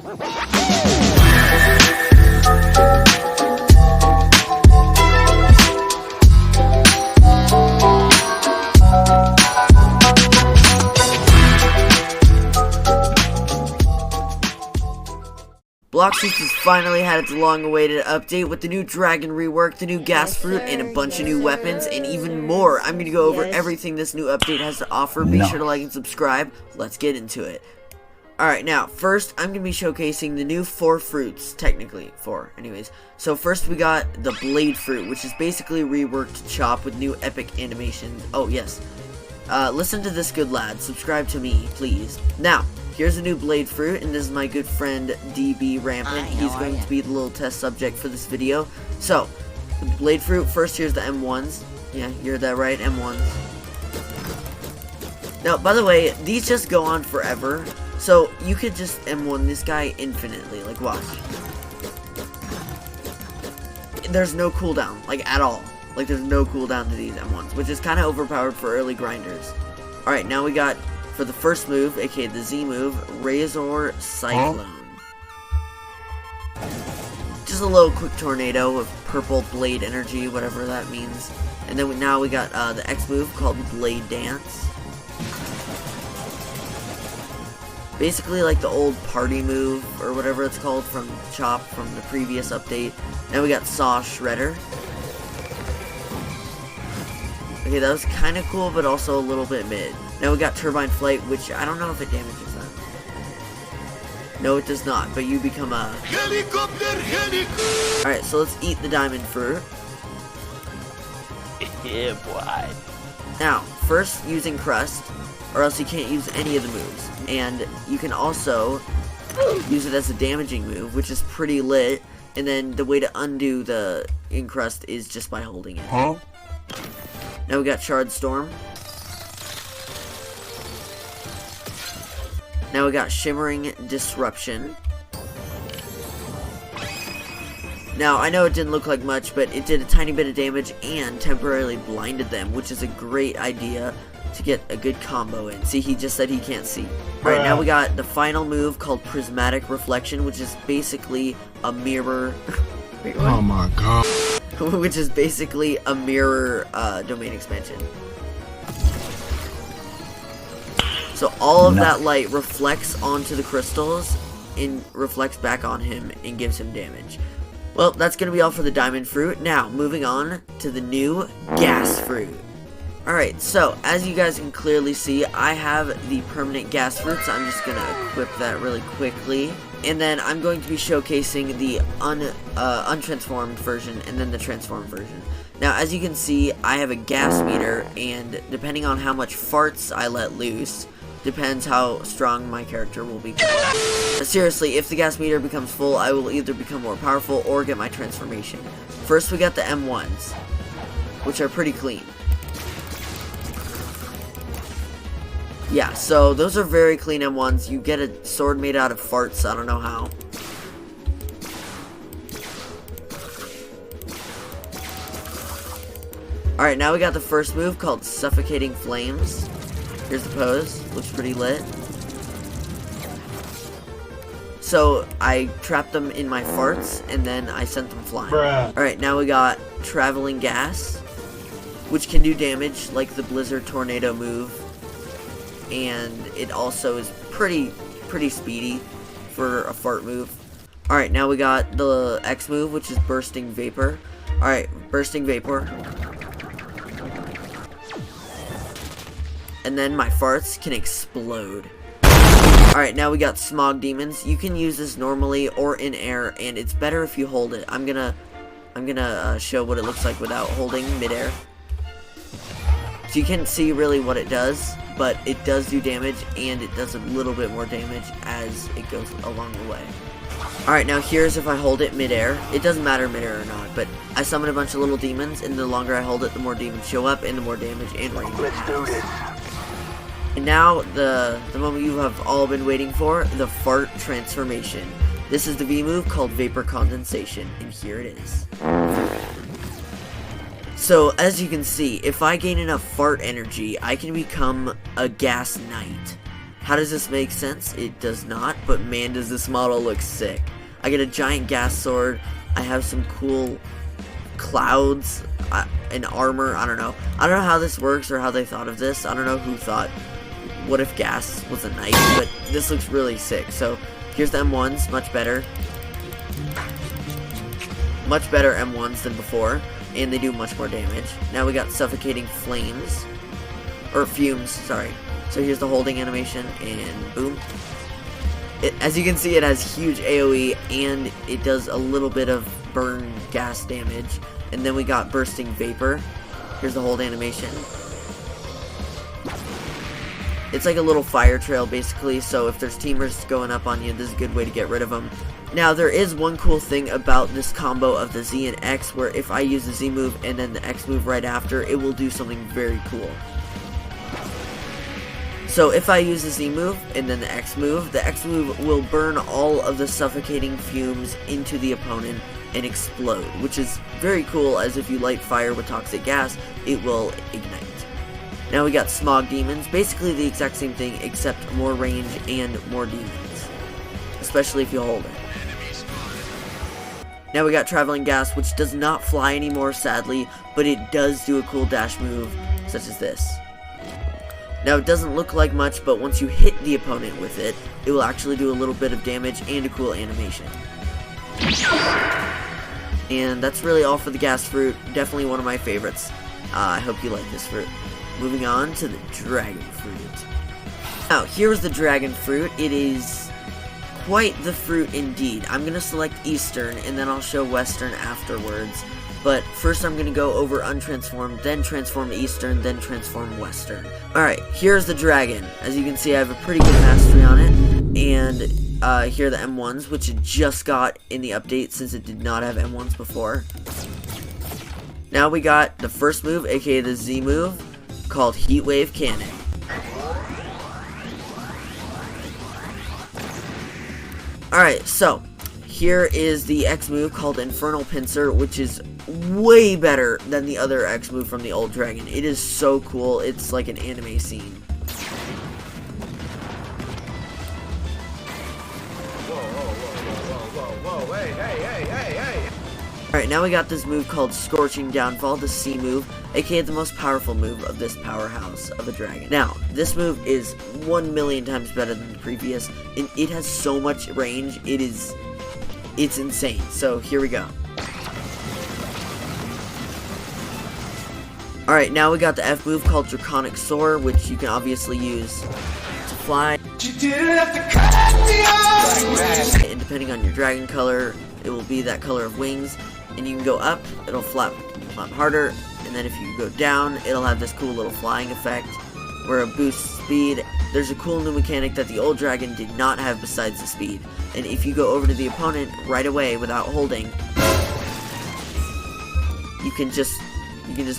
Blox Fruits has finally had its long-awaited update with the new Dragon Rework, the new Gas Fruit, and a bunch of new weapons, and even more. I'm going to go over everything this new update has to offer. Be sure to like and subscribe. Let's get into it. Alright, now, first, I'm going to be showcasing the new 4 fruits. Technically, 4, anyways. So, first we got the Blade Fruit, which is basically reworked Chop with new epic animations. Oh, yes. Listen to this, good lad. Subscribe to me, please. Now, here's a new Blade Fruit, and this is my good friend DB Rampant. He's going to be the little test subject for this video. So, the Blade Fruit, first here's the M1s. Yeah, you heard that right, M1s. Now, by the way, these just go on forever. So, you could just M1 this guy infinitely, like, watch. There's no cooldown, like, at all. Like, there's no cooldown to these M1s, which is kind of overpowered for early grinders. Alright, now we got, for the first move, aka the Z move, Razor Cyclone. Just a little quick tornado of purple blade energy, whatever that means. And then now we got the X move called Blade Dance. Basically like the old party move, or whatever it's called from Chop from the previous update. Now we got Saw Shredder. Okay, that was kind of cool, but also a little bit mid. Now we got Turbine Flight, which I don't know if it damages them. No, it does not, but you become a... Alright, so let's eat the Diamond Fruit. Yeah, boy. Now, first using Crust, or else you can't use any of the moves. And you can also use it as a damaging move, which is pretty lit. And then the way to undo the Encrust is just by holding it. Now we got Shard Storm. Now we got Shimmering Disruption. Now, I know it didn't look like much, but it did a tiny bit of damage and temporarily blinded them, which is a great idea to get a good combo in. See, he just said he can't see. Alright, now we got the final move called Prismatic Reflection, which is basically a mirror... Wait, what? Oh my god. Which is basically a mirror domain expansion. So all of that light reflects onto the crystals and reflects back on him and gives him damage. Well, that's going to be all for the Diamond Fruit. Now, moving on to the new Gas Fruit. Alright, so as you guys can clearly see, I have the permanent Gas Fruit, so I'm just going to equip that really quickly. And then I'm going to be showcasing the untransformed version and then the transformed version. Now, as you can see, I have a gas meter, and depending on how much farts I let loose, depends how strong my character will become. Seriously, if the gas meter becomes full, I will either become more powerful or get my transformation. First, we got the M1s, which are pretty clean. Yeah, so those are very clean M1s. You get a sword made out of farts, I don't know how. Alright, now we got the first move called Suffocating Flames. Here's the pose. Looks pretty lit. So, I trapped them in my farts, and then I sent them flying. Alright, now we got Traveling Gas, which can do damage, like the Blizzard Tornado move. And it also is pretty speedy for a fart move. Alright, now we got the X move, which is Bursting Vapor. Alright, Bursting Vapor. And then my farts can explode. Alright, now we got Smog Demons. You can use this normally or in air, and it's better if you hold it. I'm gonna show what it looks like without holding midair. So you can't see really what it does, but it does do damage, and it does a little bit more damage as it goes along the way. Alright, now here's if I hold it midair. It doesn't matter midair or not, but I summon a bunch of little demons, and the longer I hold it, the more demons show up, and the more damage and range it has. And now, the moment you have all been waiting for, the Fart Transformation. This is the V move called Vapor Condensation, and here it is. So, as you can see, if I gain enough fart energy, I can become a gas knight. How does this make sense? It does not, but man does this model look sick. I get a giant gas sword, I have some cool clouds, and armor. I don't know how this works or how they thought of this. I don't know who thought, what if gas was a knife, but this looks really sick. So here's the M1s, much better M1s than before, and they do much more damage. Now we got suffocating flames, or fumes, sorry. So here's the holding animation, and boom. As you can see, it has huge AoE, and it does a little bit of burn gas damage. And then we got bursting vapor. Here's the hold animation. It's like a little fire trail, basically, so if there's teamers going up on you, this is a good way to get rid of them. Now, there is one cool thing about this combo of the Z and X, where if I use the Z move and then the X move right after, it will do something very cool. So if I use the Z move and then the X move will burn all of the suffocating fumes into the opponent and explode, which is very cool, as if you light fire with toxic gas, it will ignite. Now we got smog demons, basically the exact same thing except more range and more demons, especially if you hold it. Now we got traveling gas, which does not fly anymore, sadly, but it does do a cool dash move, such as this. Now it doesn't look like much, but once you hit the opponent with it, it will actually do a little bit of damage and a cool animation. And that's really all for the gas fruit, definitely one of my favorites. I hope you like this fruit. Moving on to the dragon fruit. Now, here's the dragon fruit. It is quite the fruit indeed. I'm going to select Eastern, and then I'll show Western afterwards. But first I'm going to go over untransformed, then transform Eastern, then transform Western. Alright, here's the dragon. As you can see, I have a pretty good mastery on it. And here are the M1s, which it just got in the update since it did not have M1s before. Now we got the first move, aka the Z move, called Heatwave Cannon. Alright, so here is the X move called Infernal Pincer, which is way better than the other X move from the old dragon. It is so cool, it's like an anime scene. Whoa, hey. Alright, now we got this move called Scorching Downfall, the C move, aka the most powerful move of this powerhouse of a dragon. Now, this move is 1,000,000 times better than the previous, and it has so much range, it's insane. So, here we go. Alright, now we got the F move called Draconic Soar, which you can obviously use to fly. And depending on your dragon color, it will be that color of wings. And you can go up, it'll flap harder. And then if you go down, it'll have this cool little flying effect where it boosts speed. There's a cool new mechanic that the old dragon did not have besides the speed. And if you go over to the opponent right away without holding, you can just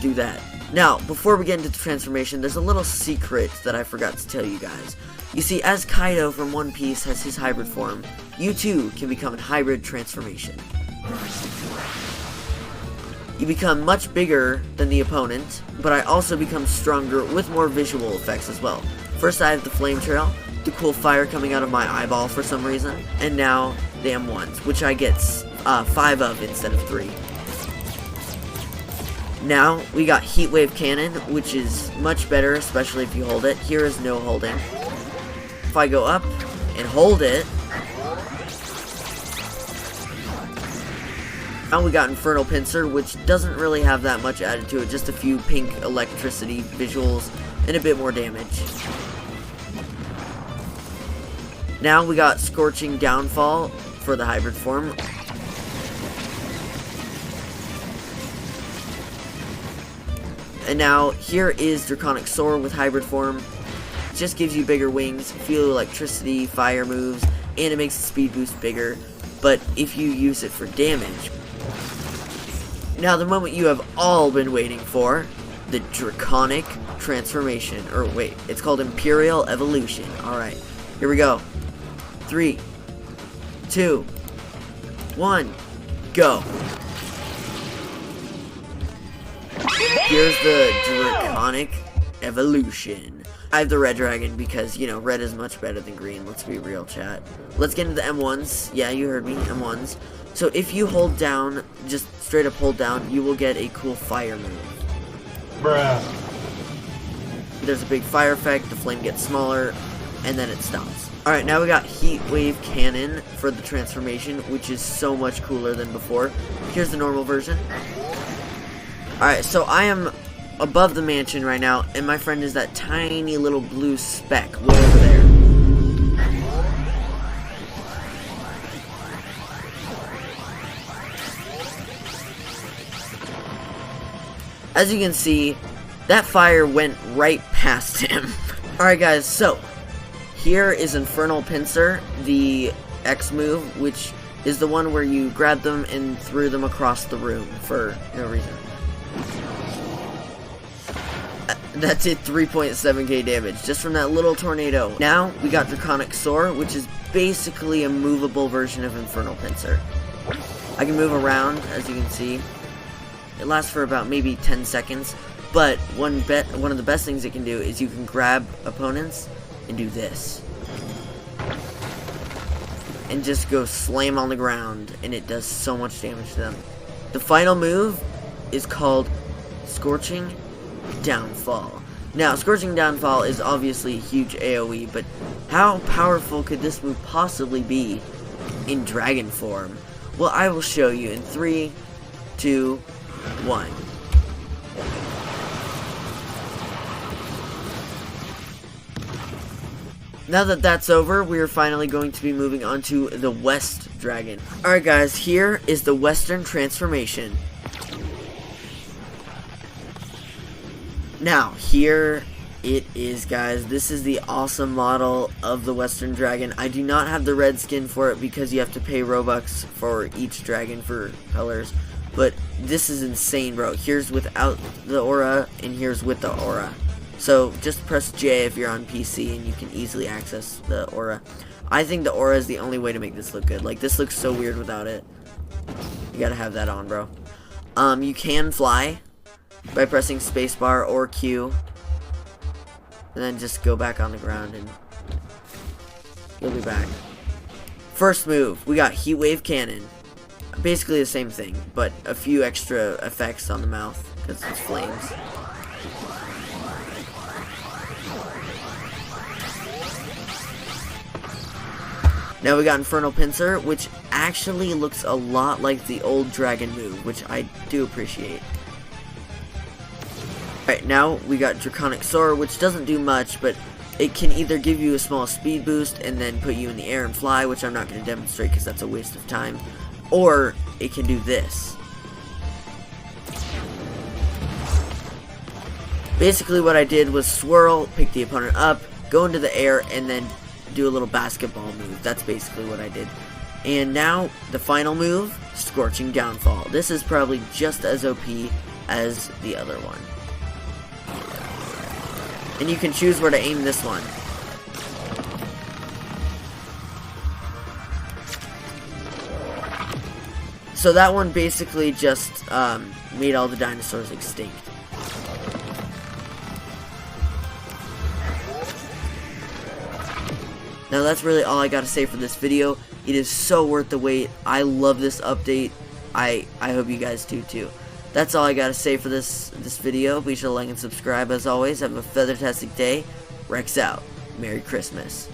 do that. Now, before we get into the transformation, there's a little secret that I forgot to tell you guys. You see, as Kaido from One Piece has his hybrid form, you too can become a hybrid transformation. You become much bigger than the opponent, but I also become stronger with more visual effects as well. First I have the flame trail, the cool fire coming out of my eyeball for some reason, and now the M1s, which I get 5 of instead of 3. Now, we got Heatwave Cannon, which is much better, especially if you hold it. Here is no holding. If I go up and hold it, now we got Infernal Pincer, which doesn't really have that much added to it, just a few pink electricity visuals and a bit more damage. Now we got Scorching Downfall for the hybrid form. And now, here is Draconic Soar with hybrid form. It just gives you bigger wings, feel electricity, fire moves, and it makes the speed boost bigger. But if you use it for damage... Now, the moment you have all been waiting for, the Draconic Transformation. Or wait, it's called Imperial Evolution. Alright, here we go. 3, 2, 1, go. Here's the Draconic Evolution. I have the red dragon because, you know, red is much better than green. Let's be real, chat. Let's get into the M1s. Yeah, you heard me, M1s. So if you hold down, just straight up hold down, you will get a cool fire move. Bruh. There's a big fire effect, the flame gets smaller, and then it stops. Alright, now we got Heat Wave Cannon for the transformation, which is so much cooler than before. Here's the normal version. Alright, so I am above the mansion right now, and my friend is that tiny little blue speck way over there. As you can see, that fire went right past him. Alright guys, so here is Infernal Pincer, the X move, which is the one where you grab them and threw them across the room for no reason. That did 3.7k damage just from that little tornado. Now we got Draconic Soar, which is basically a movable version of Infernal Pincer. I can move around, as you can see. It lasts for about maybe 10 seconds, but one of the best things it can do is you can grab opponents and do this. And just go slam on the ground, and it does so much damage to them. The final move is called Scorching Downfall. Now, Scorching Downfall is obviously a huge AoE, but how powerful could this move possibly be in dragon form? Well, I will show you in 3, 2, 1. Now that that's over, we are finally going to be moving on to the West Dragon. Alright guys, here is the Western transformation. Now, here it is, guys. This is the awesome model of the Western Dragon. I do not have the red skin for it because you have to pay Robux for each dragon for colors. But this is insane, bro. Here's without the aura, and here's with the aura. So just press J if you're on PC, and you can easily access the aura. I think the aura is the only way to make this look good. Like, this looks so weird without it. You gotta have that on, bro. You can fly by pressing spacebar or Q, and then just go back on the ground, and you'll be back. First move, we got Heat Wave Cannon. Basically the same thing, but a few extra effects on the mouth because it's flames. Now we got Infernal Pincer, which actually looks a lot like the old dragon move, which I do appreciate. Alright, now we got Draconic Soar, which doesn't do much, but it can either give you a small speed boost and then put you in the air and fly, which I'm not going to demonstrate because that's a waste of time. Or it can do this. Basically what I did was swirl, pick the opponent up, go into the air, and then do a little basketball move. That's basically what I did. And now, the final move, Scorching Downfall. This is probably just as OP as the other one. And you can choose where to aim this one. So that one basically just made all the dinosaurs extinct. Now that's really all I gotta say for this video. It is so worth the wait. I love this update. I hope you guys do too. That's all I gotta say for this video. Be sure to like and subscribe as always. Have a feather-tastic day. Rex out. Merry Christmas.